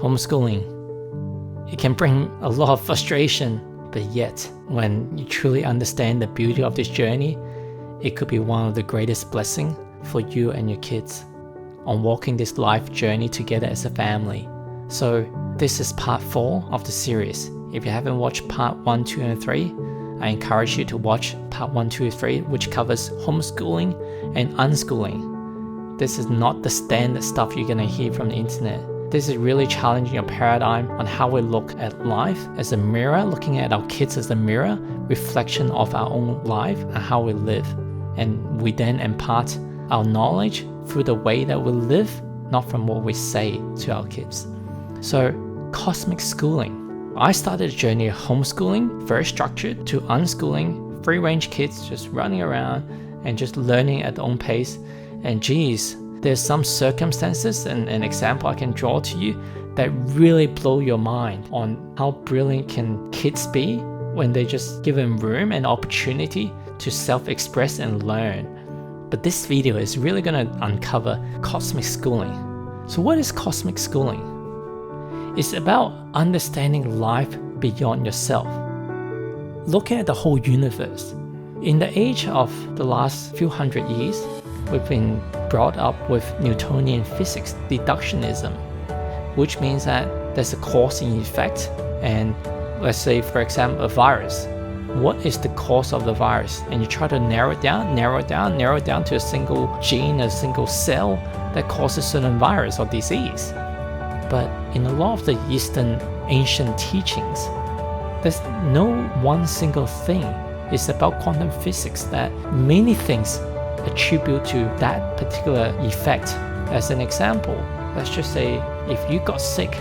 homeschooling. It can bring a lot of frustration, but yet, when you truly understand the beauty of this journey, it could be one of the greatest blessings for you and your kids on walking this life journey together as a family. So this is part 4 of the series. If you haven't watched part 1, 2, and 3, I encourage you to watch part 1, 2, 3, which covers homeschooling and unschooling. This is not the standard stuff you're gonna hear from the internet. This is really challenging your paradigm on how we look at life as a mirror, looking at our kids as a mirror, reflection of our own life and how we live. And we then impart our knowledge through the way that we live, not from what we say to our kids. So, cosmic schooling. I started a journey of homeschooling, very structured, to unschooling, free-range kids just running around and just learning at their own pace. And geez, there's some circumstances and an example I can draw to you that really blow your mind on how brilliant can kids be when they just given room and opportunity to self-express and learn. But this video is really going to uncover cosmic schooling. So what is cosmic schooling? It's about understanding life beyond yourself. Looking at the whole universe. In the age of the last few hundred years, we've been brought up with Newtonian physics, deductionism, which means that there's a cause and effect. And let's say, for example, a virus. What is the cause of the virus? And you try to narrow it down to a single gene, a single cell that causes certain virus or disease. But in a lot of the Eastern ancient teachings, there's no one single thing. It's about quantum physics that many things attribute to that particular effect. As an example, let's just say if you got sick,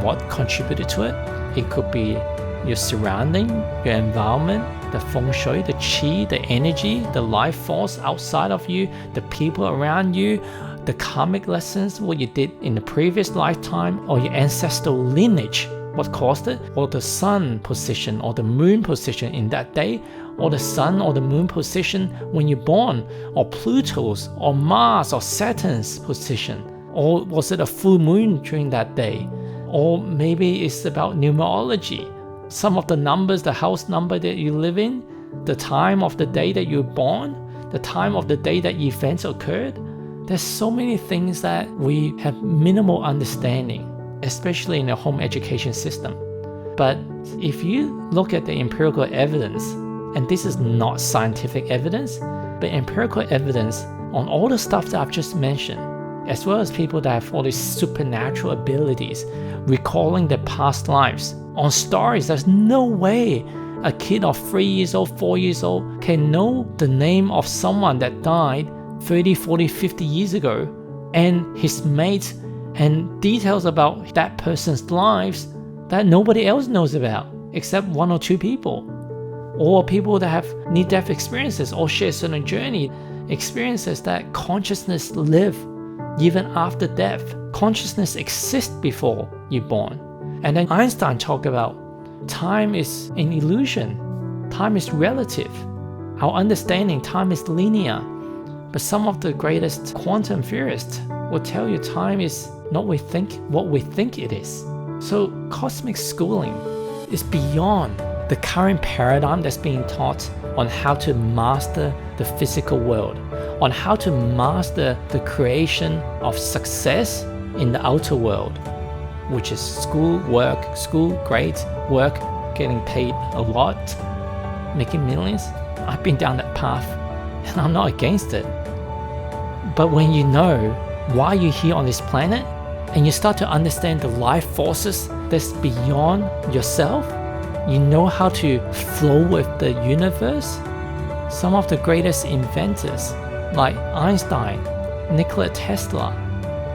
what contributed to it? It could be your surrounding, your environment, the feng shui, the qi, the energy, the life force outside of you, the people around you, the karmic lessons, what you did in the previous lifetime, or your ancestral lineage, what caused it, or the sun position or the moon position in that day, or the sun or the moon position when you're born, or Pluto's or Mars or Saturn's position, or was it a full moon during that day, or maybe it's about numerology, some of the numbers, the house number that you live in, the time of the day that you were born, the time of the day that events occurred. There's so many things that we have minimal understanding, especially in the home education system. But if you look at the empirical evidence, and this is not scientific evidence, but empirical evidence on all the stuff that I've just mentioned, as well as people that have all these supernatural abilities, recalling their past lives, on stories, there's no way a kid of 3 years old, 4 years old can know the name of someone that died 30, 40, 50 years ago, and his mates, and details about that person's lives that nobody else knows about except 1 or 2 people, or people that have near-death experiences or share certain journey experiences that consciousness live even after death. Consciousness exists before you're born. And then Einstein talked about time is an illusion, time is relative, our understanding time is linear. But some of the greatest quantum theorists will tell you time is not what we think it is. So cosmic schooling is beyond the current paradigm that's being taught on how to master the physical world, on how to master the creation of success in the outer world, which is school, work, school, grades, work, getting paid a lot, making millions. I've been down that path and I'm not against it. But when you know why you're here on this planet and you start to understand the life forces that's beyond yourself, you know how to flow with the universe. Some of the greatest inventors like Einstein, Nikola Tesla,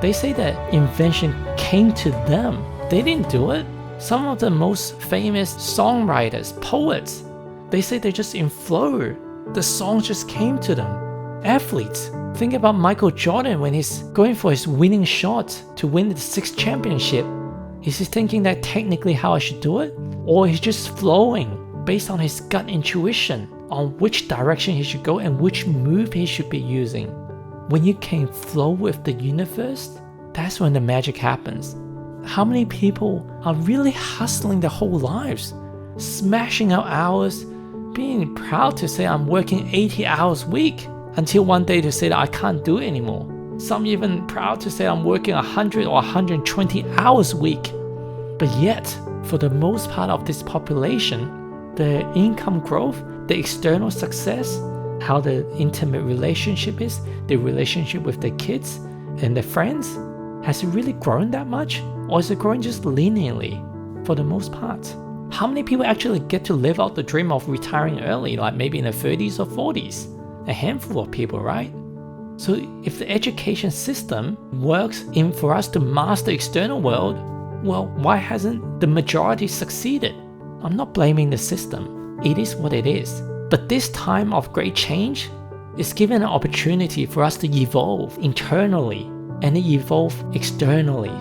they say that invention came to them. They didn't do it. Some of the most famous songwriters, poets, they say they're just in flow. The songs just came to them. Athletes, think about Michael Jordan when he's going for his winning shot to win the 6th championship. Is he thinking that technically how I should do it? Or he's just flowing based on his gut intuition on which direction he should go and which move he should be using? When you can flow with the universe, that's when the magic happens. how many people are really hustling their whole lives, smashing out hours, being proud to say I'm working 80 hours a week, until one day to say that I can't do it anymore. Some even proud to say I'm working 100 or 120 hours a week. But yet, for the most part of this population, the income growth, the external success, how the intimate relationship is, the relationship with their kids and their friends, has it really grown that much? Or is it growing just linearly for the most part? How many people actually get to live out the dream of retiring early, like maybe in their 30s or 40s? A handful of people, right? So if the education system works in for us to master the external world, well, why hasn't the majority succeeded? I'm not blaming the system. It is what it is. But this time of great change is given an opportunity for us to evolve internally and evolve externally.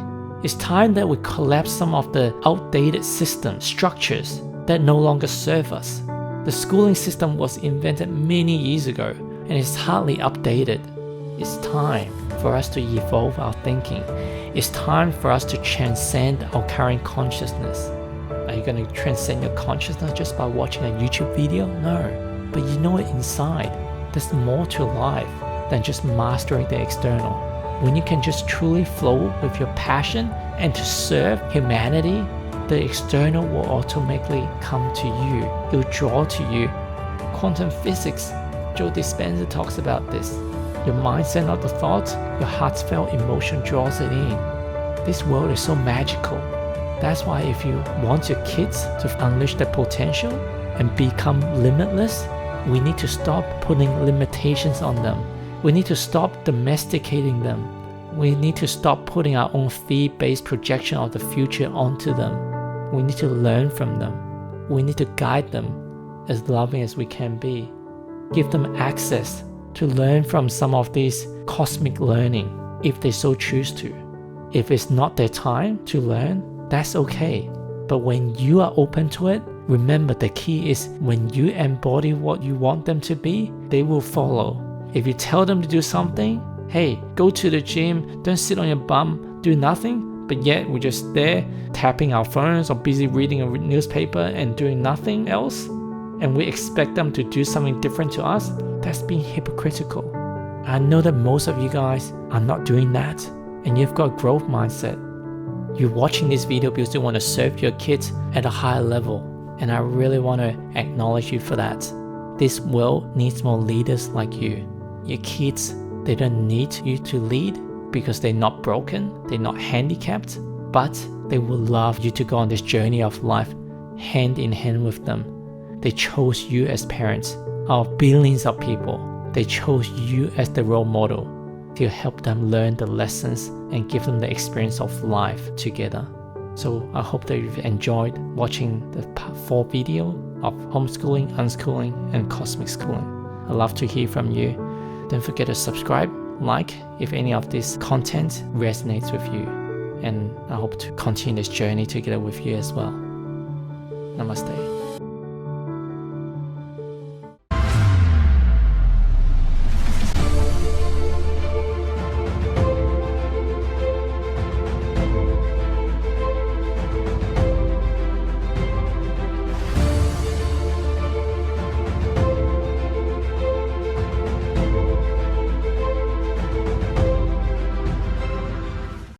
It's time that we collapse some of the outdated system structures that no longer serve us. The schooling system was invented many years ago and is hardly updated. It's time for us to evolve our thinking. It's time for us to transcend our current consciousness. Are you going to transcend your consciousness just by watching a YouTube video? No. But you know it inside. There's more to life than just mastering the external. When you can just truly flow with your passion and to serve humanity, the external will automatically come to you. It will draw to you. Quantum physics, Joe Dispenza talks about this. Your mindset, not the thoughts, your heartfelt emotion draws it in. This world is so magical. That's why if you want your kids to unleash their potential and become limitless, we need to stop putting limitations on them. We need to stop domesticating them. We need to stop putting our own fear-based projection of the future onto them. We need to learn from them. We need to guide them as loving as we can be. Give them access to learn from some of this cosmic learning if they so choose to. If it's not their time to learn, that's okay. But when you are open to it, remember the key is when you embody what you want them to be, they will follow. If you tell them to do something, hey, go to the gym, don't sit on your bum, do nothing, but yet we're just there tapping our phones or busy reading a newspaper and doing nothing else, and we expect them to do something different to us, that's being hypocritical. I know that most of you guys are not doing that, and you've got a growth mindset. You're watching this video because you want to serve your kids at a higher level, and I really want to acknowledge you for that. This world needs more leaders like you. Your kids, they don't need you to lead because they're not broken, they're not handicapped, but they will love you to go on this journey of life hand in hand with them. They chose you as parents of billions of people. They chose you as the role model to help them learn the lessons and give them the experience of life together. So I hope that you've enjoyed watching the part 4 video of homeschooling, unschooling, and cosmic schooling. I'd love to hear from you. Don't forget to subscribe, like if any of this content resonates with you. And I hope to continue this journey together with you as well. Namaste.